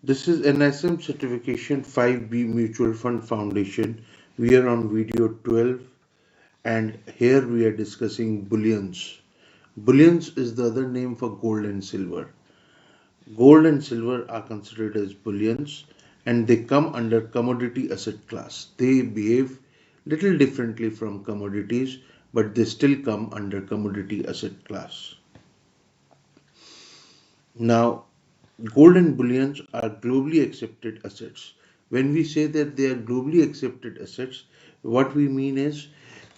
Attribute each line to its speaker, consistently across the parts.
Speaker 1: This is NISM Certification 5B Mutual Fund Foundation. We are on video 12 and here we are discussing bullions. Bullions is the other name for gold and silver. Gold and silver are considered as bullions and they come under commodity asset class. They behave little differently from commodities, but they still come under commodity asset class. Now, gold and bullions are globally accepted assets. When we say that they are globally accepted assets, what we mean is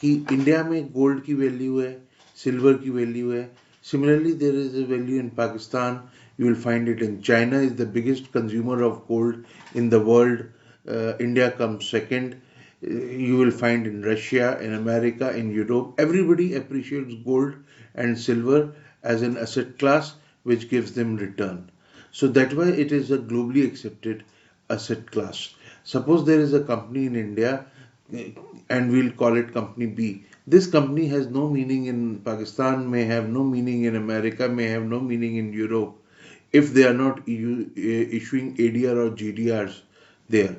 Speaker 1: कि India में gold की value है, silver की value है. Similarly, there is a value in Pakistan. You will find it in China is the biggest consumer of gold in the world. India comes second. You will find in Russia, in America, in Europe. Everybody appreciates gold and silver as an asset class which gives them return. So that's why it is a globally accepted asset class. Suppose there is a company in India and we'll call it company B. This company has no meaning in Pakistan, may have no meaning in America, may have no meaning in Europe if they are not issuing ADR or GDRs there.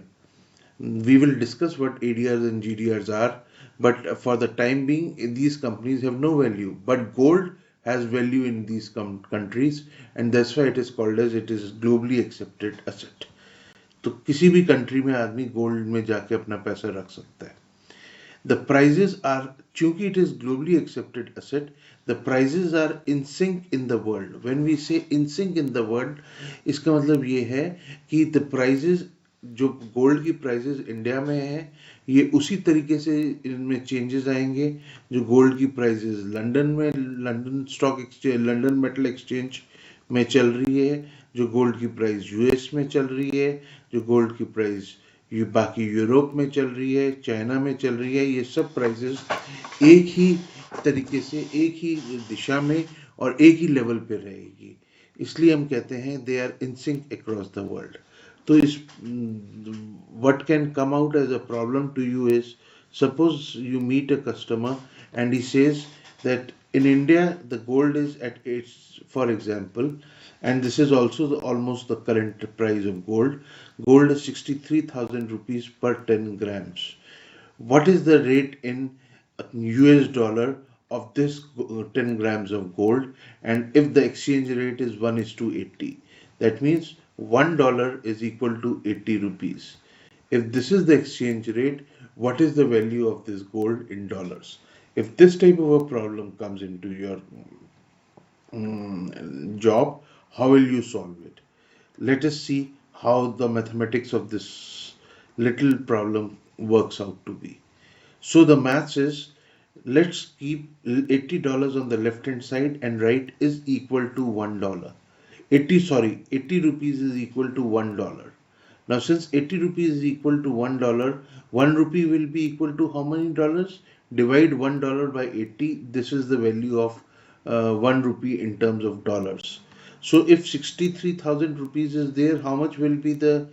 Speaker 1: We will discuss what ADRs and GDRs are, but for the time being, these companies have no value. But gold has value in these countries, and that's why it is called as it is globally accepted asset. तो किसी भी country में आदमी gold में जाके अपना पैसा रख सकता है. The prices are, chunki it is globally accepted asset, the prices are in sync in the world. When we say in sync in the world, इसका मतलब ये है कि the prices जो गोल्ड की प्राइसेस इंडिया में है ये उसी तरीके से इनमें चेंजेस आएंगे जो गोल्ड की प्राइसेस लंदन में London stock exchange London metal exchange में चल रही है, जो गोल्ड की प्राइस यूएस में चल रही है, जो गोल्ड की प्राइस ये बाकी यूरोप में चल रही है, चाइना में चल रही है. ये सब प्राइसेस एक ही तरीके से एक ही दिशा में और एक ही लेवल पे रहेगी. इसलिए हम कहते हैं they are in sync across the world. तो इस what can come out as a problem to you is, suppose you meet a customer and he says that in India the gold is at its, for example, and this is also almost the current price of gold. Gold is 63,000 rupees per 10 grams. What is the rate in US dollar of this 10 grams of gold? And if the exchange rate is 1:80, that means $1 is equal to 80 rupees. If this is the exchange rate, what is the value of this gold in dollars? If this type of a problem comes into your job, how will you solve it? Let us see how the mathematics of this little problem works out to be. So the maths is, let's keep $80 on the left hand side and write is equal to $1. 80 rupees is equal to $1. Now since 80 rupees is equal to $1, 1 rupee will be equal to how many dollars? Divide $1 by 80. This is the value of 1 rupee in terms of dollars. So if 63,000 rupees is there, how much will be the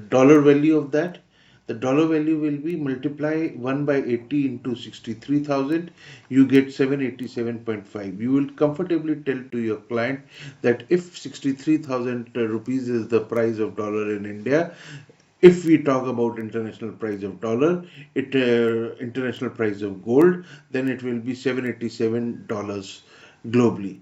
Speaker 1: dollar value of that? The dollar value will be multiply 1 by 80 into 63,000. You get 787.5. You will comfortably tell to your client that if 63,000 rupees is the price of dollar in India, if we talk about international price of dollar, international price of gold, then it will be $787 globally.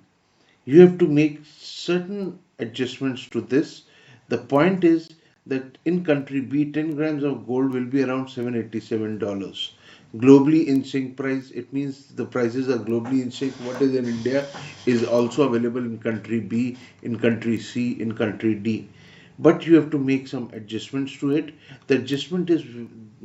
Speaker 1: You have to make certain adjustments to this. The point is that in country B, 10 grams of gold will be around $787. Globally in sync price, it means the prices are globally in sync. What is in India is also available in country B, in country C, in country D. But you have to make some adjustments to it. The adjustment is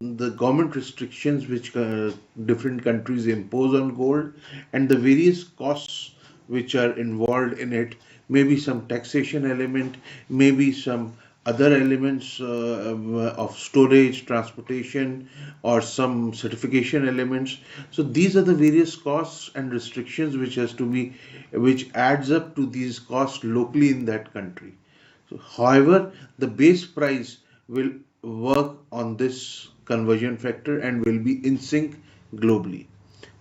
Speaker 1: the government restrictions which different countries impose on gold and the various costs which are involved in it, maybe some taxation element, maybe some other elements of storage, transportation, or some certification elements. So these are the various costs and restrictions which adds up to these costs locally in that country. So, however, the base price will work on this conversion factor and will be in sync globally.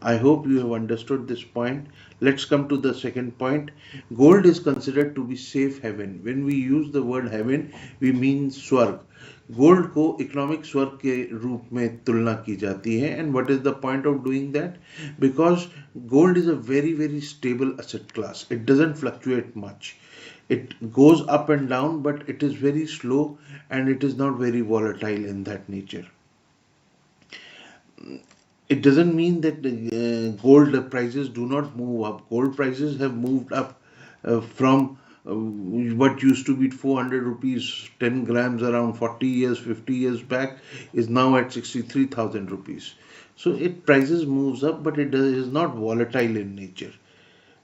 Speaker 1: I hope you have understood this point. Let's come to the second point. Gold is considered to be safe haven. When we use the word heaven, we mean स्वर्ग. Gold को economic स्वर्ग के रूप में तुलना की जाती है. And what is the point of doing that? Because gold is a very very stable asset class. It doesn't fluctuate much. It goes up and down, but it is very slow and it is not very volatile in that nature. It doesn't mean that gold prices do not move up. Gold prices have moved up from what used to be 400 rupees, 10 grams around 40 years, 50 years back, is now at 63,000 rupees. So it prices moves up, but is not volatile in nature.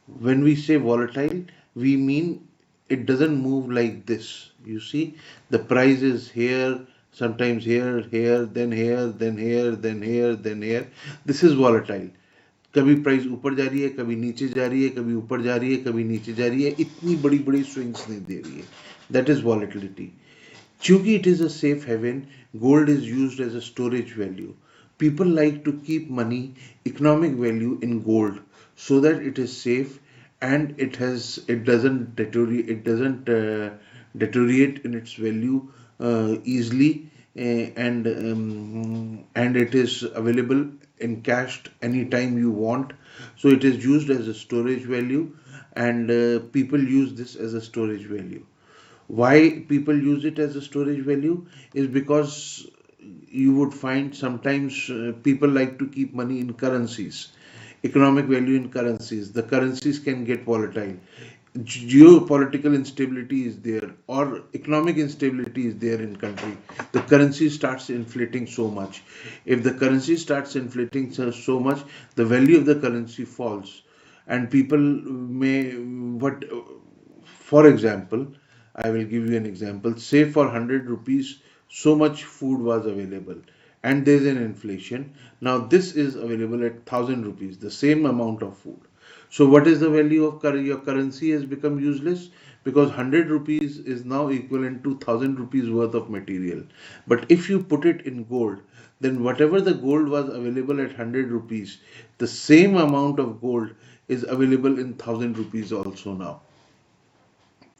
Speaker 1: When we say volatile, we mean it doesn't move like this. You see, the price is here, sometimes here, here, then here, then here, then here, then here. This is volatile. कभी price ऊपर जा रही है, कभी नीचे जा रही है, कभी ऊपर जा रही है, कभी नीचे जा रही है. इतनी बड़ी बड़ी स्विंग्स नहीं दे रही है. That is volatility. Chunki it is a safe haven, gold is used as a storage value. People like to keep money, economic value in gold so that it is safe and it doesn't deteriorate in its value easily, and it is available in cash anytime you want. So it is used as a storage value, and people use this as a storage value. Why people use it as a storage value is because you would find sometimes people like to keep money in currencies, economic value in currencies. The currencies can get volatile. Geopolitical instability is there, or economic instability is there in country. The currency starts inflating so much. If the currency starts inflating so much, the value of the currency falls, and people may what for example, I will give you an example. Say for 100 rupees, so much food was available, and there is an inflation. Now this is available at 1000 rupees, the same amount of food. So what is the value of your currency has become useless, because 100 rupees is now equivalent to 1000 rupees worth of material. But if you put it in gold, then whatever the gold was available at 100 rupees, the same amount of gold is available in 1000 rupees also now.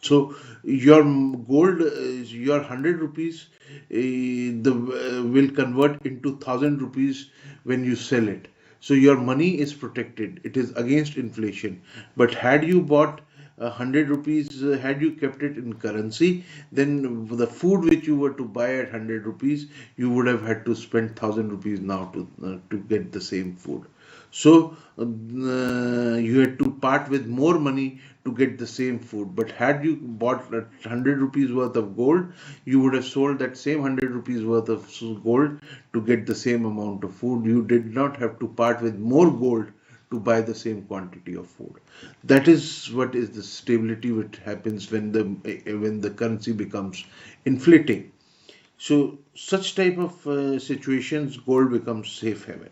Speaker 1: So your gold, your 100 rupees, will convert into 1000 rupees when you sell it. So your money is protected. It is against inflation. But had you bought 100 rupees, had you kept it in currency, then the food which you were to buy at 100 rupees, you would have had to spend 1000 rupees now to get the same food. So you had to part with more money to get the same food. But had you bought 100 rupees worth of gold, you would have sold that same 100 rupees worth of gold to get the same amount of food. You did not have to part with more gold to buy the same quantity of food. That is what is the stability which happens when the currency becomes inflating. So such type of situations, gold becomes safe haven.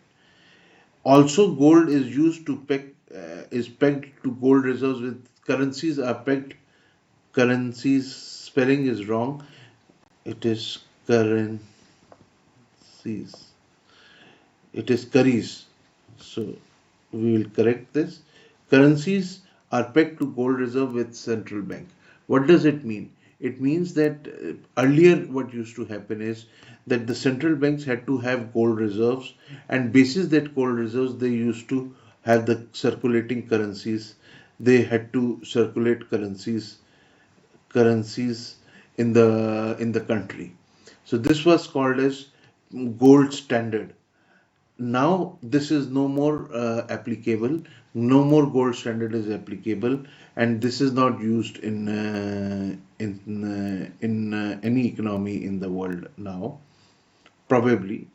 Speaker 1: Also, gold is used to is pegged to gold reserves with currencies are pegged. Currencies spelling is wrong. It is currencies. It is curries. So we will correct this. Currencies are pegged to gold reserve with central bank. What does it mean? It means that earlier what used to happen is that the central banks had to have gold reserves, and basis that gold reserves they used to have the circulating currencies. They had to circulate currencies in the country. So this was called as gold standard. Now this is no more applicable. No more gold standard is applicable, and this is not used in any economy in the world now. Probably,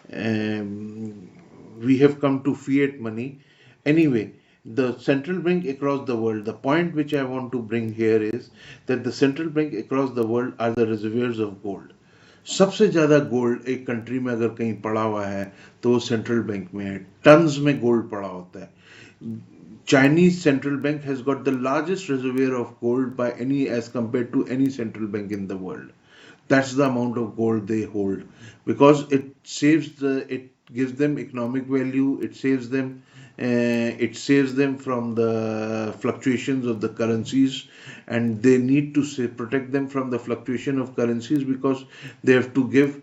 Speaker 1: we have come to fiat money. Anyway, the central bank across the world. The point which I want to bring here is that the central bank across the world are the reservoirs of gold. सबसे ज्यादा gold एक country में अगर कहीं पड़ा हुआ है तो वो सेंट्रल बैंक में है. टन्स में गोल्ड पड़ा होता है. Chinese central bank has got the largest reservoir of gold by any as compared to any central bank in the world. That's the amount of gold they hold, because it gives them economic value. It saves them. It saves them from the fluctuations of the currencies, and they need to say, protect them from the fluctuation of currencies because they have to give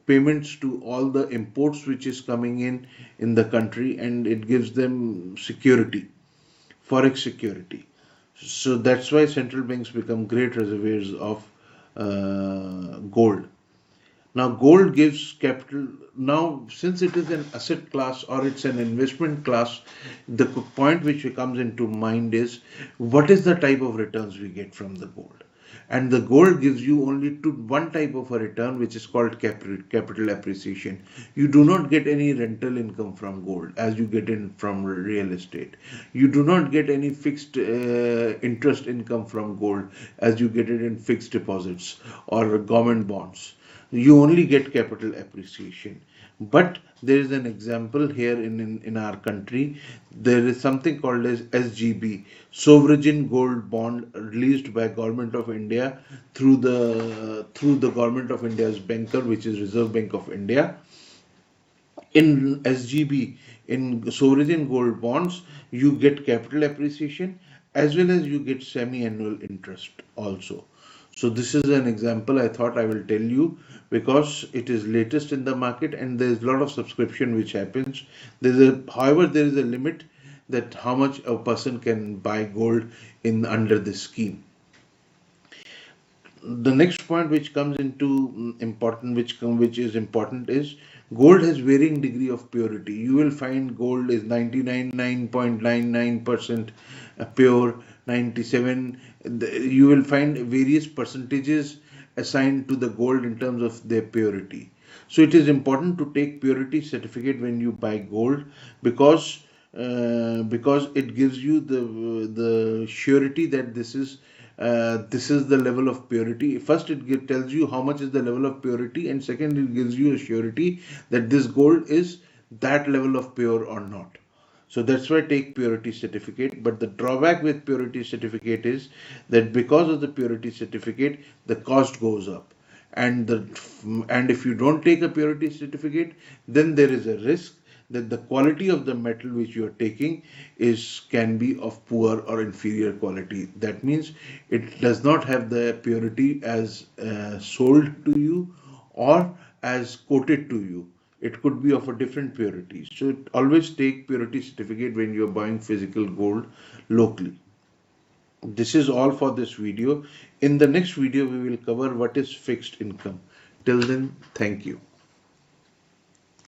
Speaker 1: payments to all the imports which is coming in the country, and it gives them security, forex security. So that's why central banks become great reservoirs of gold. Now, gold gives capital. Now, since it is an asset class or it's an investment class, the point which comes into mind is what is the type of returns we get from the gold? And the gold gives you only one type of a return, which is called capital appreciation. You do not get any rental income from gold as you get in from real estate. You do not get any fixed interest income from gold as you get it in fixed deposits or government bonds. You only get capital appreciation. But there is an example here in our country. There is something called as SGB, sovereign gold bond, released by Government of India through the Government of India's banker, which is Reserve Bank of India. In SGB, in sovereign gold bonds, you get capital appreciation as well as you get semi-annual interest also. So this is an example I thought I will tell you because it is latest in the market and there is a lot of subscription which happens. However, there is a limit that how much a person can buy gold in under this scheme. The next point which comes into important, which is important, is gold has varying degree of purity. You will find gold is 99.99% pure, 97. You will find various percentages assigned to the gold in terms of their purity. So it is important to take purity certificate when you buy gold because it gives you the surety that this is the level of purity. First, it tells you how much is the level of purity, and second, it gives you a surety that this gold is that level of pure or not. So that's why take purity certificate. But the drawback with purity certificate is that because of the purity certificate, the cost goes up. And if you don't take a purity certificate, then there is a risk that the quality of the metal which you are taking can be of poor or inferior quality. That means it does not have the purity as sold to you or as quoted to you. It could be of a different purity. So always take purity certificate when you are buying physical gold locally. This is all for this video. In the next video, we will cover what is fixed income. Till then, thank you.